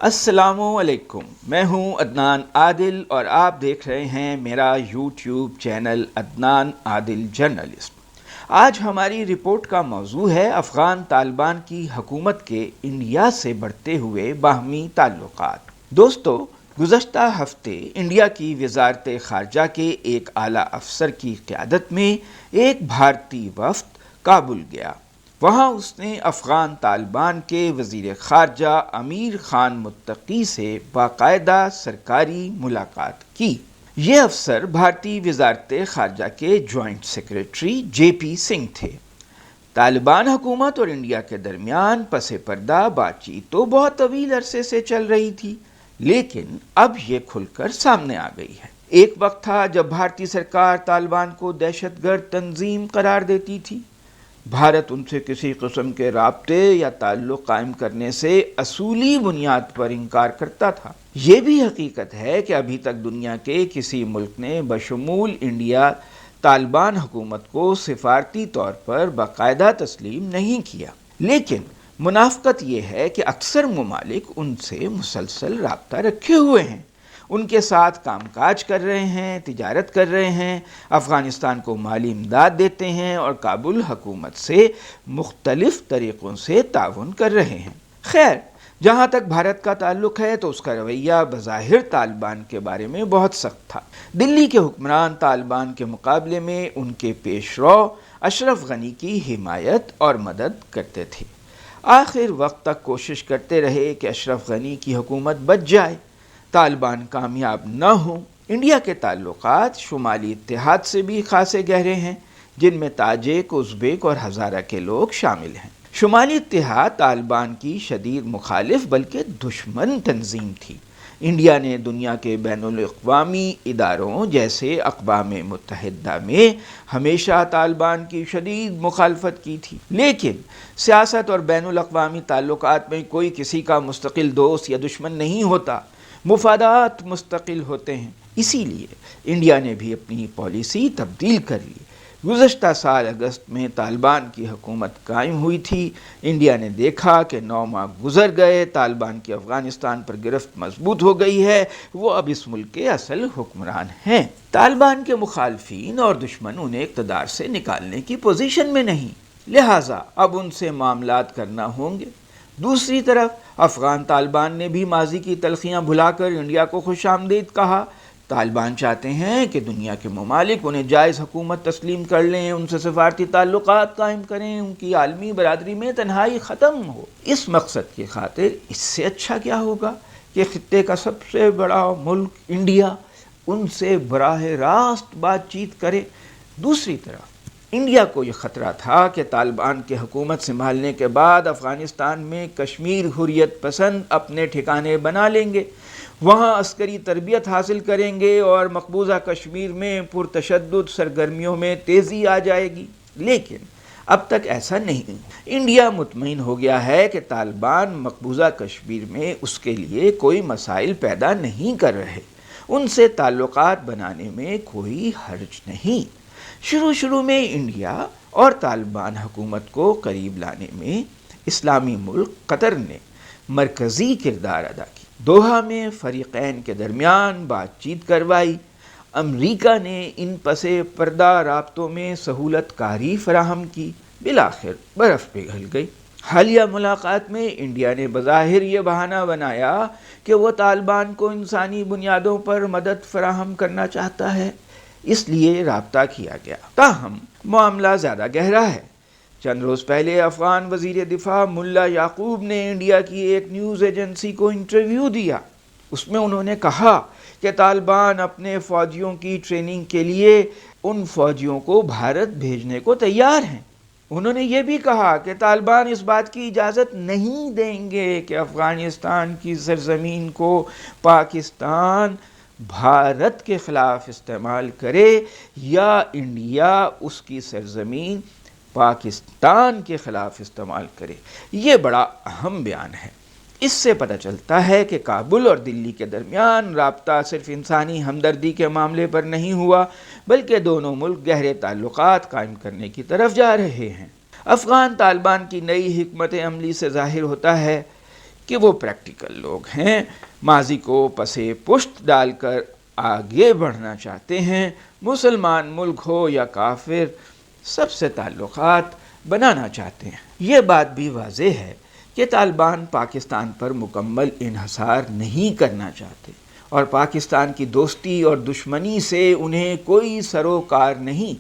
السلام علیکم، میں ہوں عدنان عادل اور آپ دیکھ رہے ہیں میرا یوٹیوب چینل عدنان عادل جرنلسٹ۔ آج ہماری رپورٹ کا موضوع ہے افغان طالبان کی حکومت کے انڈیا سے بڑھتے ہوئے باہمی تعلقات۔ دوستو، گزشتہ ہفتے انڈیا کی وزارت خارجہ کے ایک اعلیٰ افسر کی قیادت میں ایک بھارتی وفد کابل گیا۔ وہاں اس نے افغان طالبان کے وزیر خارجہ امیر خان متقی سے باقاعدہ سرکاری ملاقات کی۔ یہ افسر بھارتی وزارت خارجہ کے جوائنٹ سیکریٹری جے پی سنگھ تھے۔ طالبان حکومت اور انڈیا کے درمیان پس پردہ بات چیت تو بہت طویل عرصے سے چل رہی تھی، لیکن اب یہ کھل کر سامنے آ گئی ہے۔ ایک وقت تھا جب بھارتی سرکار طالبان کو دہشت گرد تنظیم قرار دیتی تھی۔ بھارت ان سے کسی قسم کے رابطے یا تعلق قائم کرنے سے اصولی بنیاد پر انکار کرتا تھا۔ یہ بھی حقیقت ہے کہ ابھی تک دنیا کے کسی ملک نے بشمول انڈیا طالبان حکومت کو سفارتی طور پر باقاعدہ تسلیم نہیں کیا، لیکن منافقت یہ ہے کہ اکثر ممالک ان سے مسلسل رابطہ رکھے ہوئے ہیں، ان کے ساتھ کام کاج کر رہے ہیں، تجارت کر رہے ہیں، افغانستان کو مالی امداد دیتے ہیں اور کابل حکومت سے مختلف طریقوں سے تعاون کر رہے ہیں۔ خیر، جہاں تک بھارت کا تعلق ہے تو اس کا رویہ بظاہر طالبان کے بارے میں بہت سخت تھا۔ دلی کے حکمران طالبان کے مقابلے میں ان کے پیش رو اشرف غنی کی حمایت اور مدد کرتے تھے۔ آخر وقت تک کوشش کرتے رہے کہ اشرف غنی کی حکومت بچ جائے، طالبان کامیاب نہ ہوں۔ انڈیا کے تعلقات شمالی اتحاد سے بھی خاصے گہرے ہیں، جن میں تاجک، ازبیک اور ہزارہ کے لوگ شامل ہیں۔ شمالی اتحاد طالبان کی شدید مخالف بلکہ دشمن تنظیم تھی۔ انڈیا نے دنیا کے بین الاقوامی اداروں جیسے اقوام متحدہ میں ہمیشہ طالبان کی شدید مخالفت کی تھی، لیکن سیاست اور بین الاقوامی تعلقات میں کوئی کسی کا مستقل دوست یا دشمن نہیں ہوتا، مفادات مستقل ہوتے ہیں۔ اسی لیے انڈیا نے بھی اپنی پالیسی تبدیل کر لی۔ گزشتہ سال اگست میں طالبان کی حکومت قائم ہوئی تھی۔ انڈیا نے دیکھا کہ 9 ماہ گزر گئے، طالبان کی افغانستان پر گرفت مضبوط ہو گئی ہے، وہ اب اس ملک کے اصل حکمران ہیں۔ طالبان کے مخالفین اور دشمن انہیں اقتدار سے نکالنے کی پوزیشن میں نہیں، لہٰذا اب ان سے معاملات کرنا ہوں گے۔ دوسری طرف افغان طالبان نے بھی ماضی کی تلخیاں بھلا کر انڈیا کو خوش آمدید کہا۔ طالبان چاہتے ہیں کہ دنیا کے ممالک انہیں جائز حکومت تسلیم کر لیں، ان سے سفارتی تعلقات قائم کریں، ان کی عالمی برادری میں تنہائی ختم ہو۔ اس مقصد کی خاطر اس سے اچھا کیا ہوگا کہ خطے کا سب سے بڑا ملک انڈیا ان سے براہ راست بات چیت کرے۔ دوسری طرف انڈیا کو یہ خطرہ تھا کہ طالبان کے حکومت سنبھالنے کے بعد افغانستان میں کشمیر حریت پسند اپنے ٹھکانے بنا لیں گے، وہاں عسکری تربیت حاصل کریں گے اور مقبوضہ کشمیر میں پرتشدد سرگرمیوں میں تیزی آ جائے گی، لیکن اب تک ایسا نہیں۔ انڈیا مطمئن ہو گیا ہے کہ طالبان مقبوضہ کشمیر میں اس کے لیے کوئی مسائل پیدا نہیں کر رہے، ان سے تعلقات بنانے میں کوئی حرج نہیں۔ شروع میں انڈیا اور طالبان حکومت کو قریب لانے میں اسلامی ملک قطر نے مرکزی کردار ادا کیا۔ دوحہ میں فریقین کے درمیان بات چیت کروائی۔ امریکہ نے ان پس پردہ رابطوں میں سہولت کاری فراہم کی۔ بالآخر برف پگھل گئی۔ حالیہ ملاقات میں انڈیا نے بظاہر یہ بہانہ بنایا کہ وہ طالبان کو انسانی بنیادوں پر مدد فراہم کرنا چاہتا ہے، اس لیے رابطہ کیا گیا۔ تاہم معاملہ زیادہ گہرا ہے۔ چند روز پہلے افغان وزیر دفاع ملا یعقوب نے انڈیا کی ایک نیوز ایجنسی کو انٹرویو دیا۔ اس میں انہوں نے کہا کہ طالبان اپنے فوجیوں کی ٹریننگ کے لیے ان فوجیوں کو بھارت بھیجنے کو تیار ہیں۔ انہوں نے یہ بھی کہا کہ طالبان اس بات کی اجازت نہیں دیں گے کہ افغانستان کی سرزمین کو پاکستان بھارت کے خلاف استعمال کرے یا انڈیا اس کی سرزمین پاکستان کے خلاف استعمال کرے۔ یہ بڑا اہم بیان ہے۔ اس سے پتہ چلتا ہے کہ کابل اور دلی کے درمیان رابطہ صرف انسانی ہمدردی کے معاملے پر نہیں ہوا، بلکہ دونوں ملک گہرے تعلقات قائم کرنے کی طرف جا رہے ہیں۔ افغان طالبان کی نئی حکمت عملی سے ظاہر ہوتا ہے کہ وہ پریکٹیکل لوگ ہیں، ماضی کو پسے پشت ڈال کر آگے بڑھنا چاہتے ہیں، مسلمان ملک ہو یا کافر سب سے تعلقات بنانا چاہتے ہیں۔ یہ بات بھی واضح ہے کہ طالبان پاکستان پر مکمل انحصار نہیں کرنا چاہتے اور پاکستان کی دوستی اور دشمنی سے انہیں کوئی سروکار نہیں،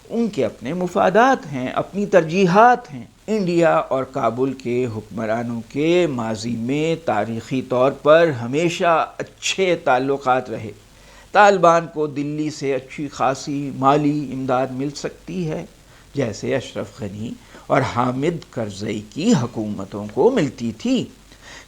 ان کے اپنے مفادات ہیں، اپنی ترجیحات ہیں۔ انڈیا اور کابل کے حکمرانوں کے ماضی میں تاریخی طور پر ہمیشہ اچھے تعلقات رہے۔ طالبان کو دلی سے اچھی خاصی مالی امداد مل سکتی ہے، جیسے اشرف غنی اور حامد کرزئی کی حکومتوں کو ملتی تھی۔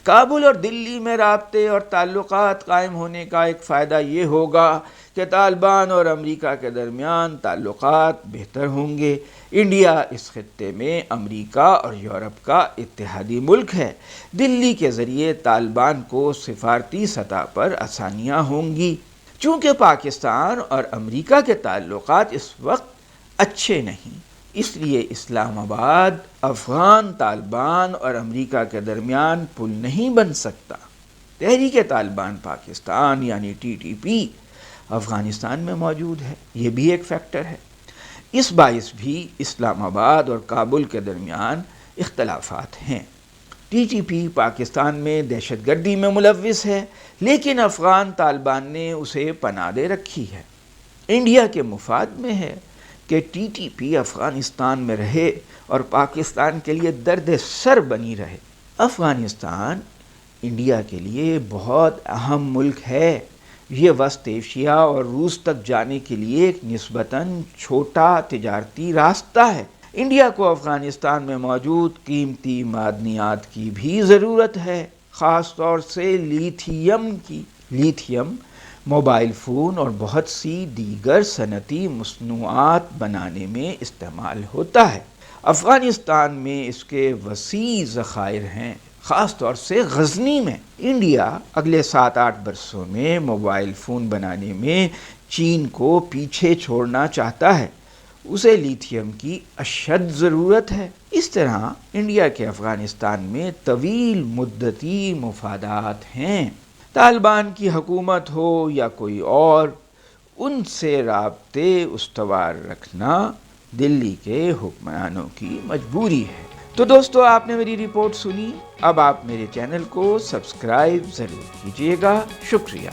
کابل اور دلی میں رابطے اور تعلقات قائم ہونے کا ایک فائدہ یہ ہوگا کہ طالبان اور امریکہ کے درمیان تعلقات بہتر ہوں گے۔ انڈیا اس خطے میں امریکہ اور یورپ کا اتحادی ملک ہے۔ دلی کے ذریعے طالبان کو سفارتی سطح پر آسانیاں ہوں گی۔ چونکہ پاکستان اور امریکہ کے تعلقات اس وقت اچھے نہیں، اس لیے اسلام آباد افغان طالبان اور امریکہ کے درمیان پل نہیں بن سکتا۔ تحریک طالبان پاکستان یعنی TTP افغانستان میں موجود ہے، یہ بھی ایک فیکٹر ہے۔ اس باعث بھی اسلام آباد اور کابل کے درمیان اختلافات ہیں۔ TTP پاکستان میں دہشت گردی میں ملوث ہے، لیکن افغان طالبان نے اسے پناہ دے رکھی ہے۔ انڈیا کے مفاد میں ہے کہ TTP افغانستان میں رہے اور پاکستان کے لیے درد سر بنی رہے۔ افغانستان انڈیا کے لیے بہت اہم ملک ہے۔ یہ وسط ایشیا اور روس تک جانے کے لیے ایک نسبتاً چھوٹا تجارتی راستہ ہے۔ انڈیا کو افغانستان میں موجود قیمتی معدنیات کی بھی ضرورت ہے، خاص طور سے لیتھیم کی۔ لیتھیم موبائل فون اور بہت سی دیگر صنعتی مصنوعات بنانے میں استعمال ہوتا ہے۔ افغانستان میں اس کے وسیع ذخائر ہیں، خاص طور سے غزنی میں۔ انڈیا اگلے 7-8 برسوں میں موبائل فون بنانے میں چین کو پیچھے چھوڑنا چاہتا ہے، اسے لیتھیم کی اشد ضرورت ہے۔ اس طرح انڈیا کے افغانستان میں طویل مدتی مفادات ہیں۔ طالبان کی حکومت ہو یا کوئی اور، ان سے رابطے استوار رکھنا دلی کے حکمرانوں کی مجبوری ہے۔ تو دوستو، آپ نے میری رپورٹ سنی، اب آپ میرے چینل کو سبسکرائب ضرور کیجیے گا۔ شکریہ۔